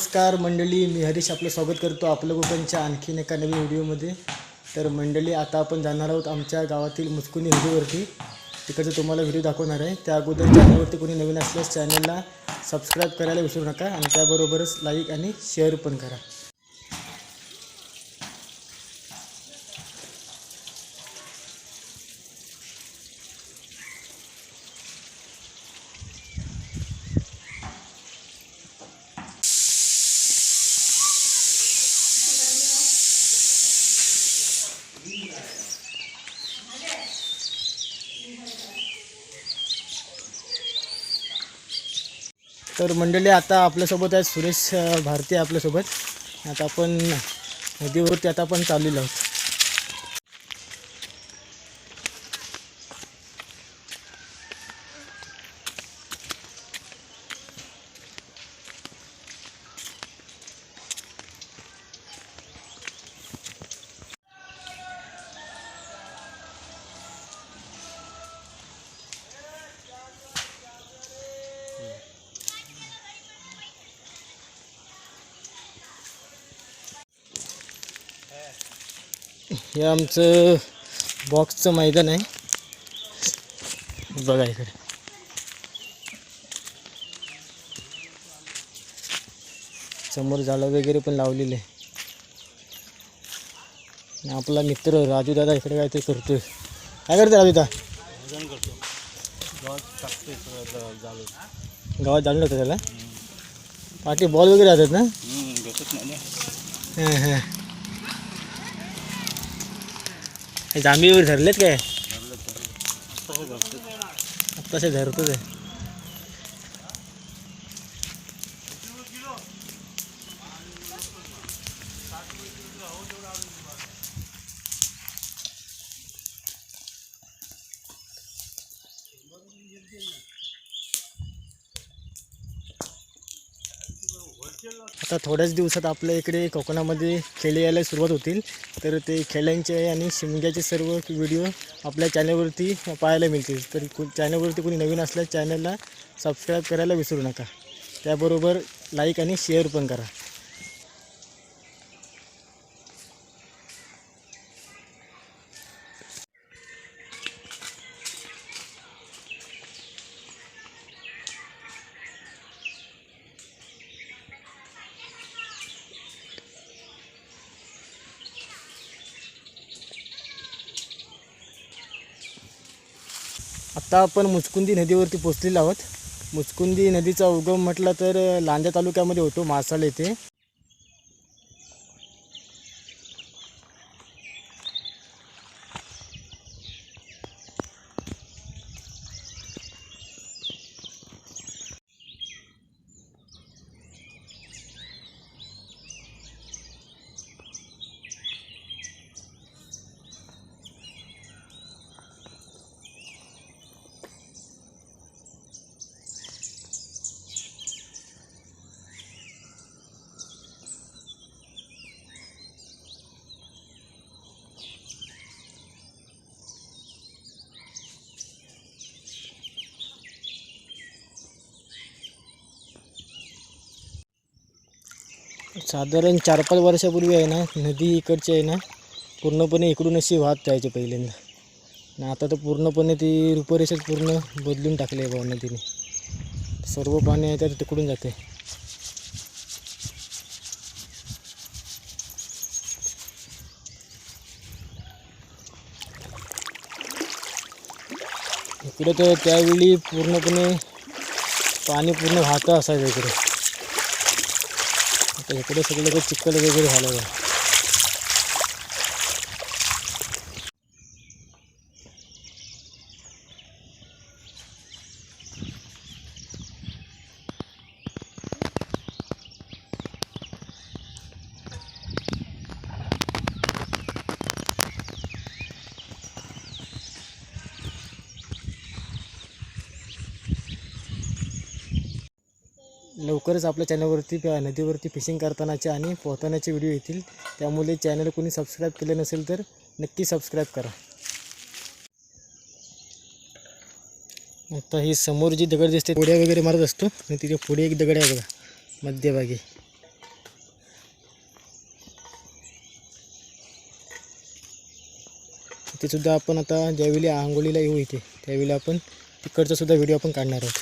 नमस्कार मंडळी, मी हरीश आपलं स्वागत करतो आपलं कोकणच्या आणखीन एका नवीन व्हिडिओमध्ये। तर मंडळी, आता आपण जाणार आहोत आमच्या गावातील मुचकुंदी नदीवरती। तिकडचं तुम्हाला व्हिडिओ दाखवणार आहे। त्या अगोदर चॅनलवरती कोणी नवीन असल्यास चॅनलला सबस्क्राईब करायला विसरू नका आणि त्याबरोबरच लाईक आणि शेअर पण करा। तर मंडळी, आता आपल्यासोबत आहे सुरेश भारती आपल्यासोबत। आता आपण नदीवरती आता आपण चाललेलो आहोत। हे आमचं बॉक्सचं मैदान आहे, बघा इकडे। समोर झाडं वगैरे पण लावलेले आहे। आपला मित्र राजू दादा इकडे काहीतरी करतोय। काय करतो राजू दादा? गावात जाणलं होतं त्याला पाठी बॉल वगैरे राहतात ना? हां हां, जांभी वगैरे धरलेत काय? तसे धरतोच आहे। आता थोड्याच दिवसात आपल्या इकडे कोकणामध्ये खेळे यायला सुरुवात होतील। तर ते खेळ्यांचे आणि शिमग्याचे सर्व व्हिडिओ आपल्या चॅनलवरती पाहायला मिळतील। तर चॅनलवरती कोणी नवीन असल्यास चॅनलला सबस्क्राईब करायला विसरू नका, त्याबरोबर लाईक आणि शेअर पण करा। आता आपण मुचकुंदी नदीवरती पोचलेलो आहोत। मुचकुंदी नदीचा उगम म्हटलं तर लांजा तालुक्यामध्ये होतो, मासाळ येथे। साधारण 4-5 वर्षापूर्वी आहे ना, नदी इकडची आहे ना पूर्णपणे इकडून अशी वाहत जायची पहिल्यांदा, आणि आता तर पूर्णपणे ती रूपरेषाच पूर्ण बदलून टाकली आहे नदीने। सर्व पाणी आहे तर तिकडून जाते। इकडे तर त्यावेळी पूर्णपणे पाणी पूर्ण वाहतं असायचं इकडे। आता इकडे सगळं चिखल वगैरे झालं आहे। लवकरच आपल्या चॅनलवरती नदीवरती फिशिंग करतानाचे आणि पोहतानाचे व्हिडिओ येतील, त्यामुळे चॅनल कोणी सबस्क्राईब केले नसेल तर नक्की सबस्क्राईब करा। आता ही समोर जी दगड दिसते, पुढे वगैरे मारत असतो, आणि तिथे पुढे एक दगड आहे बघा मध्यभागी। ते सुद्धा आपण आता ज्यावेळी आंघोळीला येऊ इथे त्यावेळी आपण तिकडचा सुद्धा व्हिडिओ आपण काढणार आहोत,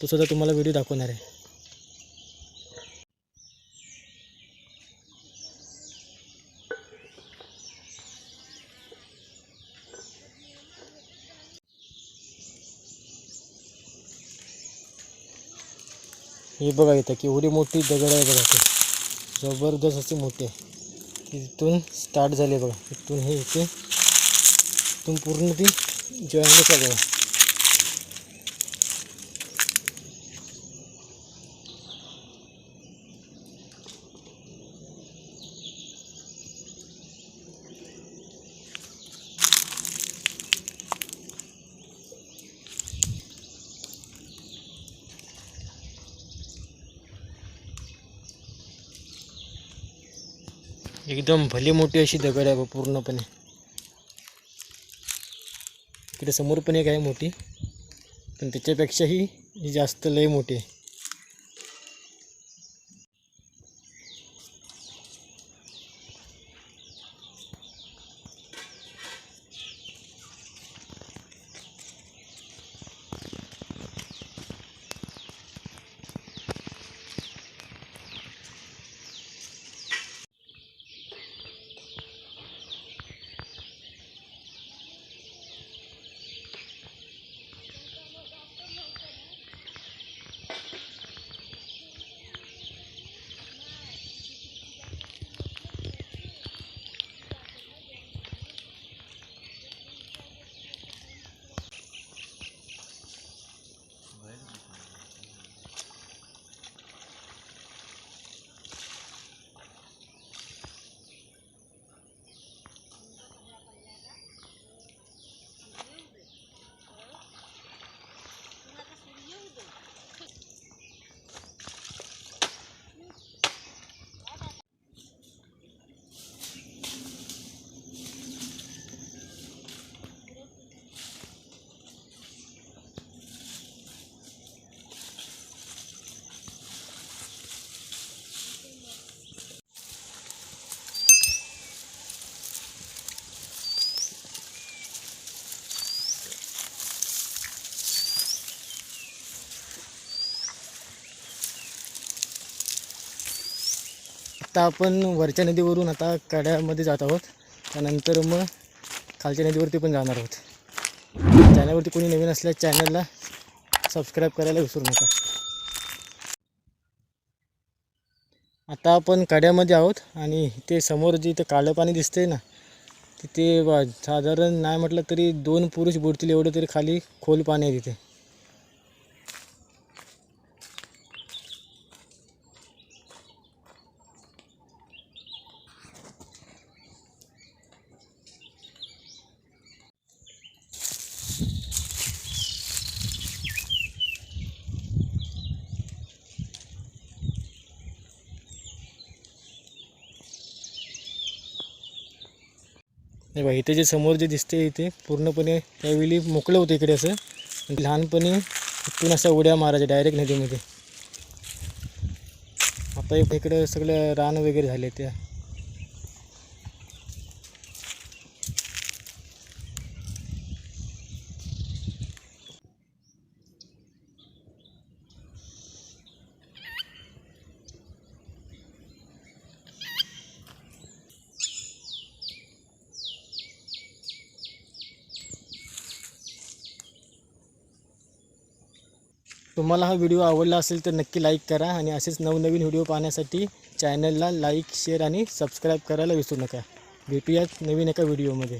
तो सुद्धा तुम्हाला व्हिडिओ दाखवणार आहे. हे बघा इथं केवढी मोठी दगड आहे बघा, ते जबरदस्त अशी मोठी आहे. इथून स्टार्ट झाले बघा, इथून हे इथे इथून पूर्ण ती जॉईंट आहे बघा. एकदम भली मोठी अशी दगड आहे पूर्णपणे. इकडे समोर पण एक आहे मोठी, पण त्याच्यापेक्षाही जास्त लय मोठी आहे. आता आपण वरच्या नदीवरून आता कड्यामध्ये जात आहोत, त्यानंतर मग खालच्या नदीवरती पण जाणार आहोत. चॅनलवरती कोणी नवीन असल्यास चॅनलला सबस्क्राईब करायला विसरू नका. आता आपण कड्यामध्ये आहोत आणि ते समोर जे इथं काळं पाणी दिसतंय ना, तिथे साधारण नाही म्हटलं तरी 2 पुरुष बुडतील एवढं तरी खाली खोल पाणी आहे तिथे. नाही बा, इथे जे समोर जे दिसते इथे पूर्णपणे त्यावेळी मोकळं होतं इकडे असं. लहानपणी इथून अशा उड्या मारायच्या डायरेक्ट नदीमध्ये. आता इकडे सगळं रान वगैरे झाले त्या. तुम्हाला हा व्हिडिओ आवडला असेल तर नक्की लाईक करा आणि असेच नवनवीन व्हिडिओ पाहण्यासाठी चॅनलला लाईक, शेअर आणि सबस्क्राईब करायला विसरू नका. भेटूयात नवीन एका व्हिडिओमध्ये.